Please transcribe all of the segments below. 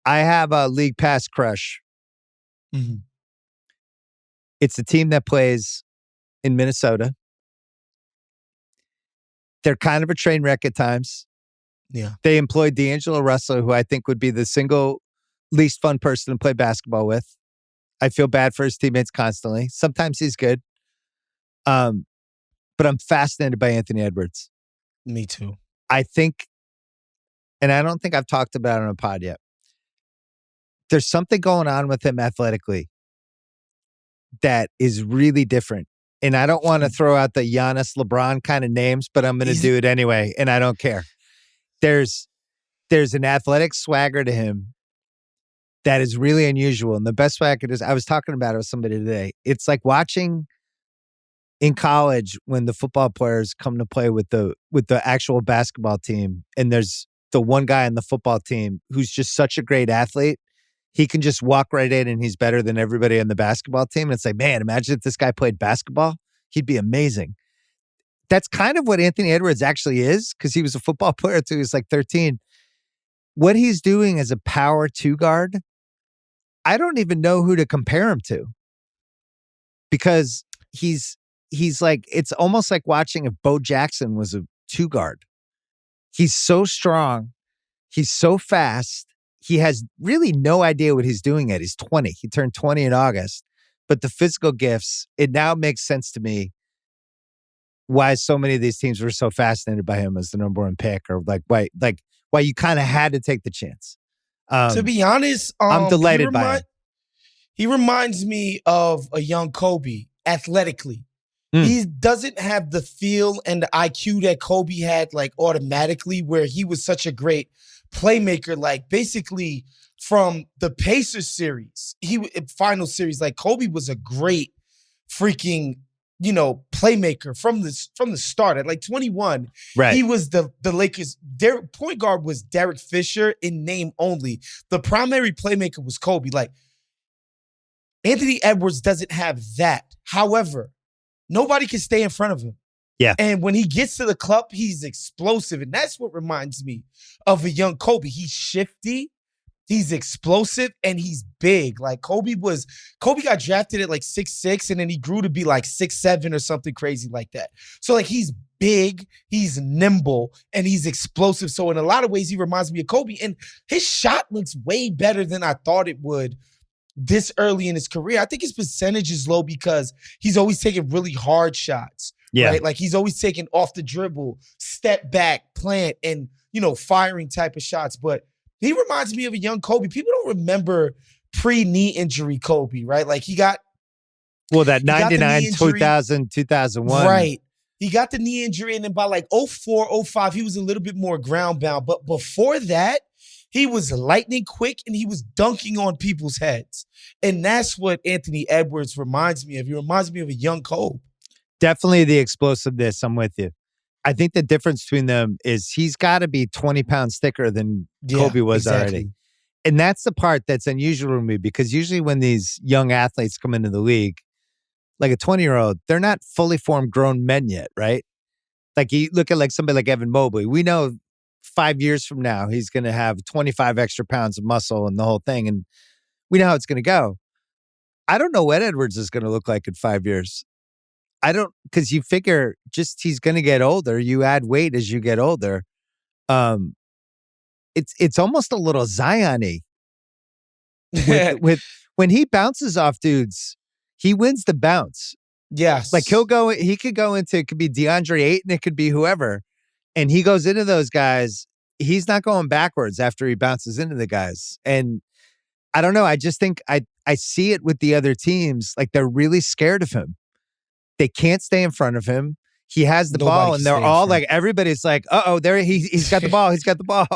I have a league pass crush. Mm-hmm. It's a team that plays in Minnesota. They're kind of a train wreck at times. Yeah. They employed D'Angelo Russell, who I think would be the single least fun person to play basketball with. I feel bad for his teammates constantly. Sometimes he's good. But I'm fascinated by Anthony Edwards. Me too. I think, and I don't think I've talked about it on a pod yet, there's something going on with him athletically that is really different. And I don't want to throw out the Giannis, LeBron kind of names, but I'm going to do it anyway, and I don't care. There's an athletic swagger to him that is really unusual. And the best way I was talking about it with somebody today. It's like watching in college when the football players come to play with the actual basketball team, and there's the one guy on the football team who's just such a great athlete. He can just walk right in and he's better than everybody on the basketball team. And it's like, man, imagine if this guy played basketball. He'd be amazing. That's kind of what Anthony Edwards actually is, because he was a football player until he was like 13. What he's doing as a power 2 guard, I don't even know who to compare him to, because he's like, it's almost like watching if Bo Jackson was a 2 guard. He's so strong. He's so fast. He has really no idea what he's doing yet. He's 20. He turned 20 in August. But the physical gifts, it now makes sense to me why so many of these teams were so fascinated by him as the number 1 pick, or why you kind of had to take the chance. To be honest, I'm delighted by him. He reminds me of a young Kobe athletically. He doesn't have the feel and the IQ that Kobe had, like, automatically, where he was such a great playmaker. Like, basically from the Pacers series, final series, like, Kobe was a great freaking, playmaker from the start. At like 21, right, he was the Lakers. Their point guard was Derek Fisher in name only. The primary playmaker was Kobe. Like, Anthony Edwards doesn't have that. However, nobody can stay in front of him. Yeah. And when he gets to the club, he's explosive. And that's what reminds me of a young Kobe. He's shifty, he's explosive, and he's big. Like, Kobe got drafted at like 6'6", and then he grew to be like 6'7" or something crazy like that. So, like, he's big, he's nimble, and he's explosive. So in a lot of ways, he reminds me of Kobe. And his shot looks way better than I thought it would this early in his career. I think his percentage is low because he's always taking really hard shots. Yeah. Right? Like, he's always taking off the dribble, step back, plant, and, firing type of shots. But he reminds me of a young Kobe. People don't remember pre-knee injury Kobe, right? Like, that 99, 2000, 2001. Right. He got the knee injury, and then by like 04, 05, he was a little bit more ground bound. But before that, he was lightning quick, and he was dunking on people's heads. And that's what Anthony Edwards reminds me of. He reminds me of a young Kobe. Definitely the explosiveness. I'm with you. I think the difference between them is he's got to be 20 pounds thicker than Kobe was already. And that's the part that's unusual to me, because usually when these young athletes come into the league, like a 20-year-old, they're not fully formed grown men yet, right? Like, you look at like somebody like Evan Mobley. We know 5 years from now, he's going to have 25 extra pounds of muscle and the whole thing. And we know how it's going to go. I don't know what Edwards is going to look like in 5 years. Because you figure just he's going to get older. You add weight as you get older. It's almost a little Zion-y. with when he bounces off dudes, he wins the bounce. Yes. Like, he could go into, it could be DeAndre Ayton, it could be whoever. And he goes into those guys. He's not going backwards after he bounces into the guys. And I don't know. I just think I see it with the other teams. Like, they're really scared of him. They can't stay in front of him. He has the ball, and they're all like, everybody's like, there he's got the ball. He's got the ball.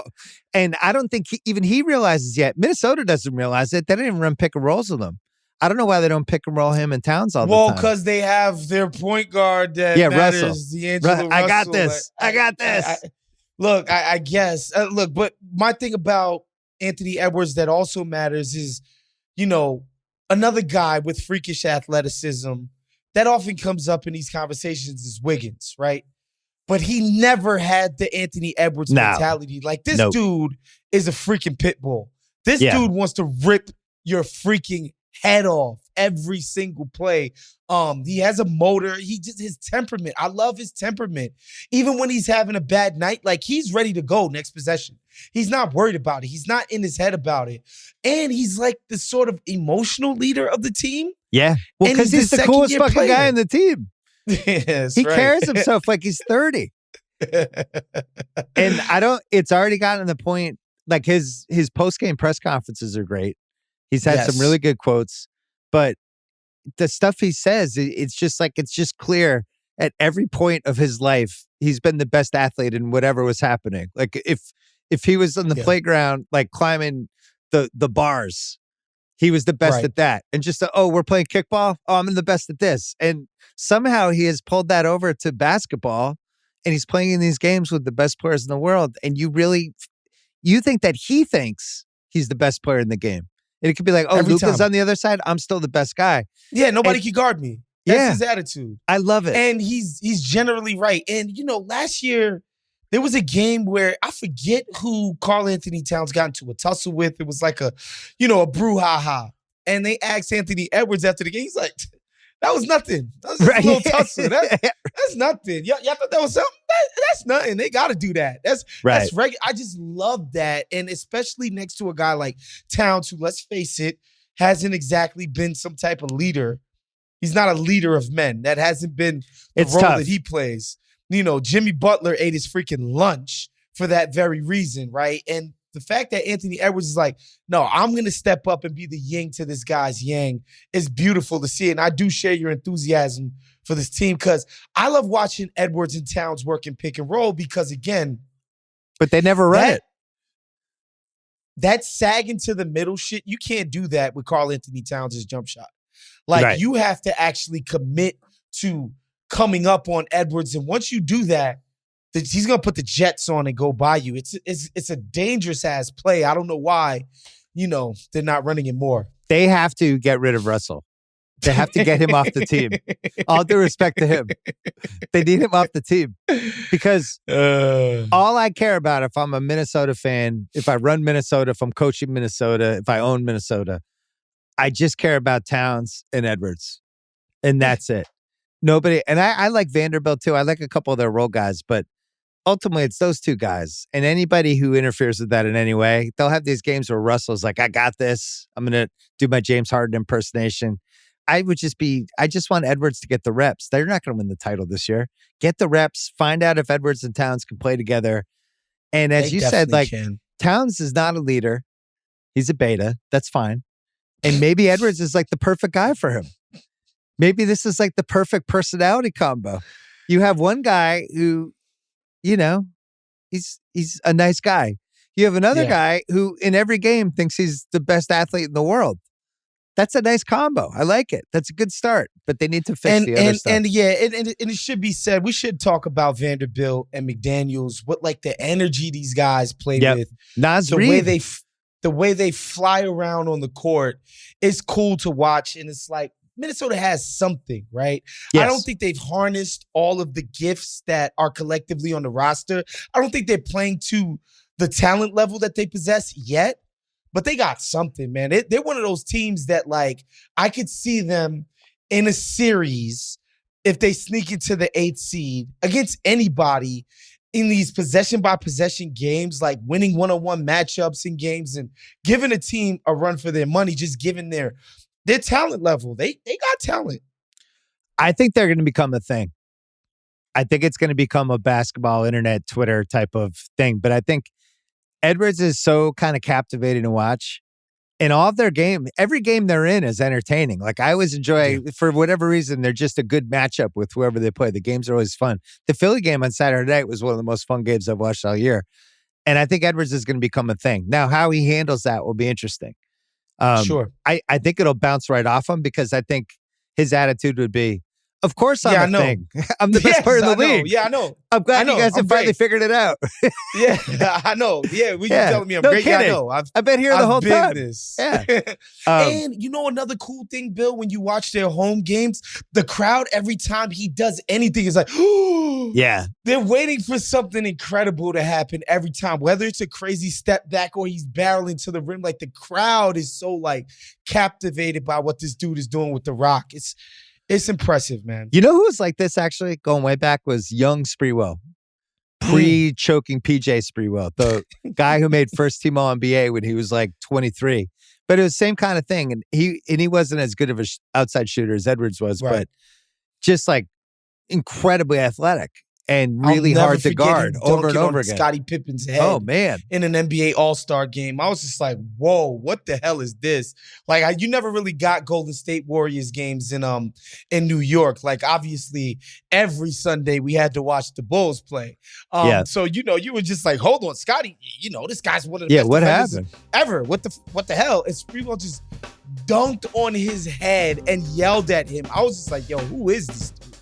And I don't think even he realizes yet. Minnesota doesn't realize it. They don't even run pick and rolls with him. I don't know why they don't pick and roll him and Towns all the time. Well, because they have their point guard that matters, Russell. D'Angelo Russell. I got this. I got this. I guess. But my thing about Anthony Edwards that also matters is, another guy with freakish athleticism that often comes up in these conversations is Wiggins, right? But he never had the Anthony Edwards mentality. Like, this dude is a freaking pit bull. This dude wants to rip your freaking head off every single play. He has a motor. His temperament. I love his temperament. Even when he's having a bad night, like he's ready to go next possession. He's not worried about it. He's not in his head about it. And he's like the sort of emotional leader of the team. Yeah. Well, because he's the coolest fucking guy on the team. Yes, he carries himself like he's 30. And it's already gotten to the point, like his post-game press conferences are great. He's had some really good quotes, but the stuff he says, it's just clear at every point of his life, he's been the best athlete in whatever was happening. Like if he was on the playground, like climbing the bars, he was the best at that. And just, we're playing kickball. Oh, I'm the best at this. And somehow he has pulled that over to basketball, and he's playing in these games with the best players in the world. And you think that he thinks he's the best player in the game. And it could be like, Luka's on the other side. I'm still the best guy. Yeah, nobody can guard me. That's his attitude. I love it. And he's generally right. And, last year, there was a game where I forget who Karl Anthony Towns got into a tussle with. It was like a brouhaha. And they asked Anthony Edwards after the game. He's like, that was nothing. That was just a little tussle. That's nothing. Y'all thought that was something? That's nothing. They got to do that. That's regular. I just love that. And especially next to a guy like Towns, who, let's face it, hasn't exactly been some type of leader. He's not a leader of men. That hasn't been the role that he plays. Jimmy Butler ate his freaking lunch for that very reason, right? And the fact that Anthony Edwards is like, no, I'm going to step up and be the yin to this guy's yang is beautiful to see. And I do share your enthusiasm for this team because I love watching Edwards and Towns work in pick and roll because, again. But they never run it. That sagging to the middle shit, you can't do that with Karl Anthony Towns' jump shot. Like, you have to actually commit to coming up on Edwards. And once you do that, he's going to put the jets on and go by you. It's a dangerous-ass play. I don't know why, they're not running it more. They have to get rid of Russell. They have to get him off the team. All due respect to him. They need him off the team. Because all I care about if I'm a Minnesota fan, if I run Minnesota, if I'm coaching Minnesota, if I own Minnesota, I just care about Towns and Edwards. And that's it. Nobody, and I like Vanderbilt too. I like a couple of their role guys, but ultimately it's those two guys. And anybody who interferes with that in any way, they'll have these games where Russell's like, I got this. I'm going to do my James Harden impersonation. I just want Edwards to get the reps. They're not going to win the title this year. Get the reps, find out if Edwards and Towns can play together. And as you said, like, Towns is not a leader. He's a beta. That's fine. And maybe Edwards is like the perfect guy for him. Maybe this is like the perfect personality combo. You have one guy who, he's a nice guy. You have another guy who in every game thinks he's the best athlete in the world. That's a nice combo. I like it. That's a good start, but they need to fix the other stuff. And it should be said, we should talk about Vanderbilt and McDaniels, what like the energy these guys play with. The way they fly around on the court is cool to watch. And it's like, Minnesota has something, right? Yes. I don't think they've harnessed all of the gifts that are collectively on the roster. I don't think they're playing to the talent level that they possess yet, but they got something, man. They're one of those teams that, like, I could see them in a series if they sneak into the 8th seed against anybody in these possession-by-possession games, like winning one-on-one matchups in games and giving a team a run for their money, just giving their talent level. They got talent. I think they're going to become a thing. I think it's going to become a basketball, internet, Twitter type of thing. But I think Edwards is so kind of captivating to watch. In all of their game, every game they're in is entertaining. Like, I always enjoy, for whatever reason, they're just a good matchup with whoever they play. The games are always fun. The Philly game on Saturday night was one of the most fun games I've watched all year. And I think Edwards is going to become a thing. Now, how he handles that will be interesting. Sure. I think it'll bounce right off him because I think his attitude would be, Of course I'm Yeah, I a know. thing. I'm the best Yes, player in the I know. league. Yeah, I know. I'm glad I know. you guys have I'm finally great. figured it out. Yeah, I know. Yeah, when you Yeah. telling me I'm No great, yeah, I kidding. know. I've been here the I've whole been time. this. Yeah. And you know another cool thing, Bill, when you watch their home games, the crowd every time he does anything is like, Yeah. they're waiting for something incredible to happen every time, whether it's a crazy step back or he's barreling to the rim. Like the crowd is so like captivated by what this dude is doing with the rock. It's impressive, man. You know who was like this actually going way back was young Sprewell. Pre-choking PJ Sprewell, the guy who made first team All-NBA when he was like 23. But it was the same kind of thing. And he wasn't as good of an outside shooter as Edwards was, Right. but just like incredibly athletic and I'll really never hard to forget guard him over and dunking over on again. Scottie Pippen's head. Oh, man. In an NBA All-Star game. I was just like, whoa, what the hell is this? Like, you never really got Golden State Warriors games in New York. Like, obviously, every Sunday we had to watch the Bulls play. So, you were just like, hold on, Scottie, this guy's one of the best what defenders happened? ever. What the hell? And Sprewell just dunked on his head and yelled at him. I was just like, yo, who is this dude?